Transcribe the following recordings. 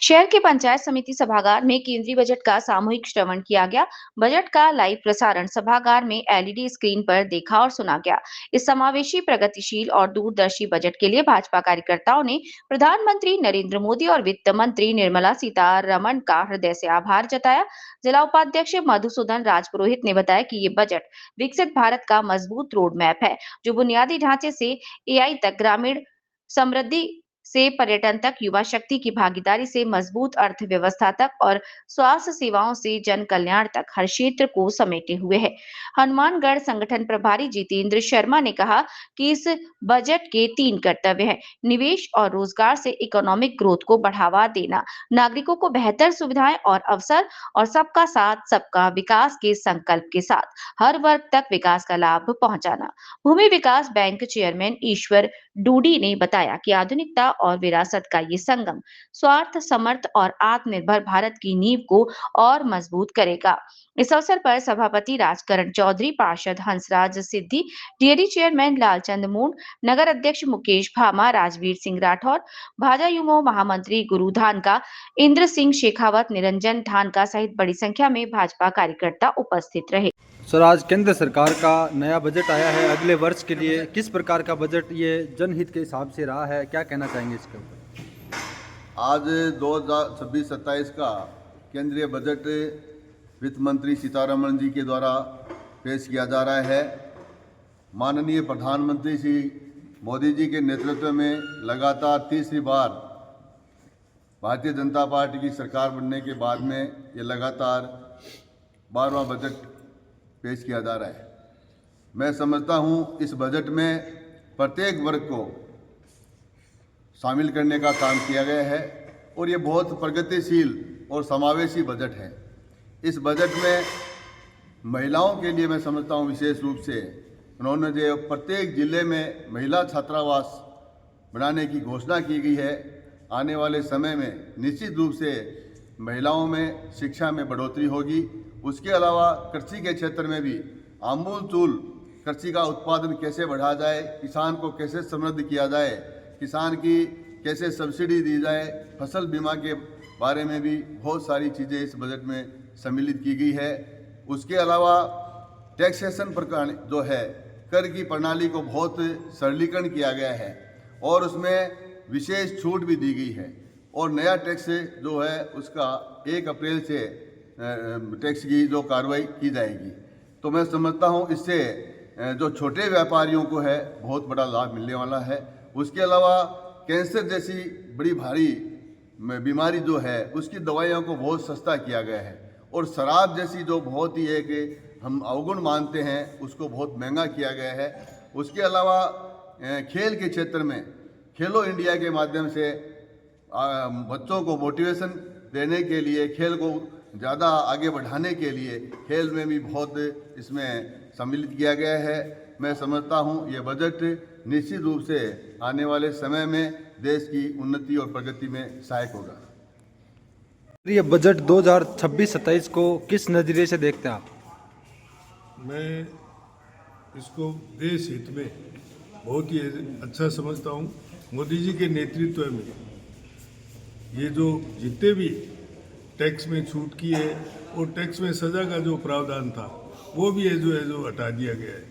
शहर के पंचायत समिति सभागार में केंद्रीय बजट का सामूहिक श्रवण किया गया। बजट का लाइव प्रसारण सभागार में एलईडी स्क्रीन पर देखा और सुना गया। इस समावेशी, प्रगतिशील और दूरदर्शी बजट के लिए भाजपा कार्यकर्ताओं ने प्रधानमंत्री नरेंद्र मोदी और वित्त मंत्री निर्मला सीतारमण का हृदय से आभार जताया। जिला उपाध्यक्ष मधुसूदन राजपुरोहित ने बताया कि ये बजट विकसित भारत का मजबूत रोड मैप है, जो बुनियादी ढांचे से एआई तक, ग्रामीण समृद्धि से पर्यटन तक, युवा शक्ति की भागीदारी से मजबूत अर्थव्यवस्था तक और स्वास्थ्य सेवाओं से जन कल्याण तक हर क्षेत्र को समेटे हुए है। हनुमानगढ़ संगठन प्रभारी जितेंद्र शर्मा ने कहा कि इस बजट के 3 कर्तव्य हैं: निवेश और रोजगार से इकोनॉमिक ग्रोथ को बढ़ावा देना, नागरिकों को बेहतर सुविधाएं और अवसर, और सबका साथ सबका विकास के संकल्प के साथ हर वर्ग तक विकास का लाभ पहुंचाना। भूमि विकास बैंक चेयरमैन ईश्वर डूडी ने बताया कि आधुनिकता और विरासत का ये संगम स्वार्थ, समर्थ और आत्मनिर्भर भारत की नींव को और मजबूत करेगा। इस अवसर पर सभापति राजकरण चौधरी, पार्षद हंसराज सिद्धि, डेयरी चेयरमैन लालचंद मूंड, नगर अध्यक्ष मुकेश भामा, राजवीर सिंह राठौर, भाजयुमो महामंत्री गुरु धानका, इंद्र सिंह शेखावत, निरंजन धानका सहित बड़ी संख्या में भाजपा कार्यकर्ता उपस्थित रहे। सर, आज केंद्र सरकार का नया बजट आया है अगले वर्ष के लिए। किस प्रकार का बजट ये जनहित के हिसाब से रहा है, क्या कहना चाहेंगे इसके ऊपर? आज 2026-27 का केंद्रीय बजट वित्त मंत्री सीतारमण जी के द्वारा पेश किया जा रहा है। माननीय प्रधानमंत्री श्री मोदी जी के नेतृत्व में लगातार तीसरी बार भारतीय जनता पार्टी की सरकार बनने के बाद में ये लगातार 12वां बजट पेश किया जा रहा है। मैं समझता हूँ इस बजट में प्रत्येक वर्ग को शामिल करने का काम किया गया है और ये बहुत प्रगतिशील और समावेशी बजट है। इस बजट में महिलाओं के लिए मैं समझता हूँ विशेष रूप से उन्होंने जो प्रत्येक जिले में महिला छात्रावास बनाने की घोषणा की गई है। आने वाले समय में निश्चित रूप से महिलाओं में शिक्षा में बढ़ोतरी होगी। उसके अलावा कृषि के क्षेत्र में भी आमूल कृषि का उत्पादन कैसे बढ़ाया जाए, किसान को कैसे समृद्ध किया जाए, किसान की कैसे सब्सिडी दी जाए, फसल बीमा के बारे में भी बहुत सारी चीज़ें इस बजट में सम्मिलित की गई है। उसके अलावा टैक्सेशन प्रकार जो है, कर की प्रणाली को बहुत सरलीकरण किया गया है और उसमें विशेष छूट भी दी गई है और नया टैक्स जो है उसका 1 अप्रैल से टैक्स की जो कार्रवाई की जाएगी। तो मैं समझता हूँ इससे जो छोटे व्यापारियों को है बहुत बड़ा लाभ मिलने वाला है। उसके अलावा कैंसर जैसी बड़ी भारी बीमारी जो है उसकी दवाइयों को बहुत सस्ता किया गया है और शराब जैसी जो बहुत ही एक हम अवगुण मानते हैं उसको बहुत महंगा किया गया है। उसके अलावा खेल के क्षेत्र में खेलो इंडिया के माध्यम से बच्चों को मोटिवेशन देने के लिए, खेल को ज़्यादा आगे बढ़ाने के लिए खेल में भी बहुत इसमें सम्मिलित किया गया है। मैं समझता हूँ ये बजट निश्चित रूप से आने वाले समय में देश की उन्नति और प्रगति में सहायक होगा। ये बजट 2026-27 को किस नज़रिए से देखते हैं आप? मैं इसको देश हित में बहुत ही अच्छा समझता हूँ। मोदी जी के नेतृत्व में ये जो जितने भी टैक्स में छूट की है और टैक्स में सज़ा का जो प्रावधान था वो भी है जो हटा दिया गया है।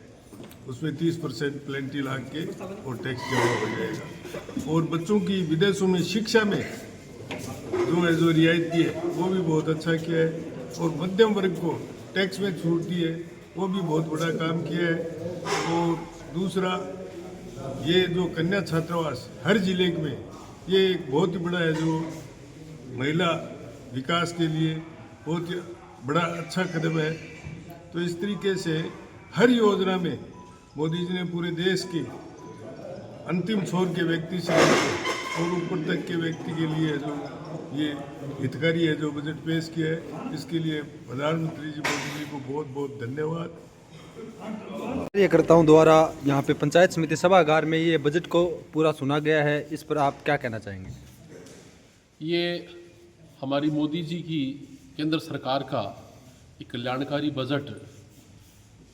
उसमें 30% प्लेंटी लाग के और टैक्स जमा हो जाएगा। और बच्चों की विदेशों में शिक्षा में जो रियायत दी है वो भी बहुत अच्छा किया है और मध्यम वर्ग को टैक्स में छूट दी है वो भी बहुत बड़ा काम किया है। और दूसरा ये जो कन्या छात्रावास हर जिले में ये एक बहुत ही बड़ा है जो महिला विकास के लिए बहुत ही बड़ा अच्छा कदम है। तो इस तरीके से हर योजना में मोदी जी ने पूरे देश के अंतिम छोर के व्यक्ति से और ऊपर तक के व्यक्ति के लिए जो ये हितकारी है जो बजट पेश किया है, इसके लिए प्रधानमंत्री जी मोदी जी को बहुत बहुत धन्यवाद। कार्यकर्ताओं द्वारा यहाँ पे पंचायत समिति सभागार में ये बजट को पूरा सुना गया है, इस पर आप क्या कहना चाहेंगे? ये हमारी मोदी जी की केंद्र सरकार का एक कल्याणकारी बजट,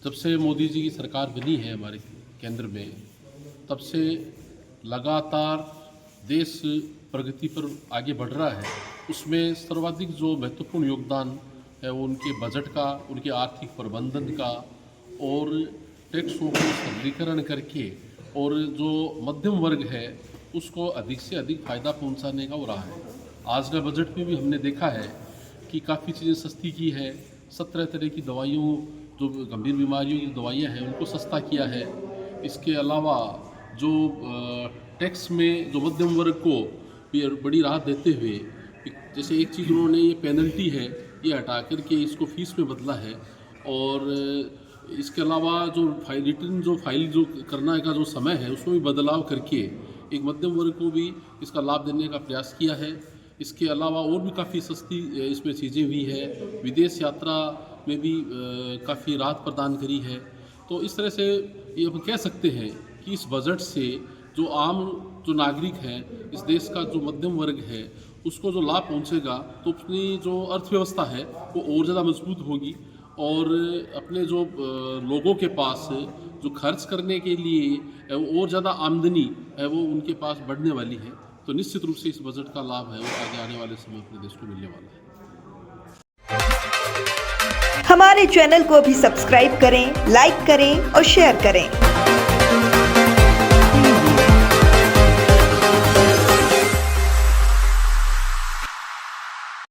जब से मोदी जी की सरकार बनी है हमारे केंद्र में, तब से लगातार देश प्रगति पर आगे बढ़ रहा है, उसमें सर्वाधिक जो महत्वपूर्ण योगदान है वो उनके बजट का, उनके आर्थिक प्रबंधन का और टैक्सों को सरलीकरण करके और जो मध्यम वर्ग है उसको अधिक से अधिक फ़ायदा पहुंचाने का हो रहा है। आज का बजट में भी हमने देखा है कि काफ़ी चीज़ें सस्ती की है। 17 तरह की दवाइयों, जो गंभीर बीमारियों की दवाइयाँ हैं उनको सस्ता किया है। इसके अलावा जो टैक्स में जो मध्यम वर्ग को बड़ी राहत देते हुए, जैसे एक चीज़ उन्होंने ये पेनल्टी है ये हटा करके इसको फीस में बदला है। और इसके अलावा जो रिटर्न जो फाइल जो करना का जो समय है उसमें भी बदलाव करके एक मध्यम वर्ग को भी इसका लाभ देने का प्रयास किया है। इसके अलावा और भी काफ़ी सस्ती इसमें चीज़ें हुई है। विदेश यात्रा में भी काफ़ी राहत प्रदान करी है। तो इस तरह से ये हम कह सकते हैं कि इस बजट से जो आम जो नागरिक हैं, इस देश का जो मध्यम वर्ग है, उसको जो लाभ पहुंचेगा तो अपनी जो अर्थव्यवस्था है वो और ज़्यादा मजबूत होगी और अपने जो लोगों के पास जो खर्च करने के लिए और ज़्यादा आमदनी है वो उनके पास बढ़ने वाली है। तो निश्चित रूप से इस बजट का लाभ है वो आगे आने वाले समय अपने देश को मिलने वाला है। हमारे चैनल को भी सब्सक्राइब करें, लाइक करें और शेयर करें।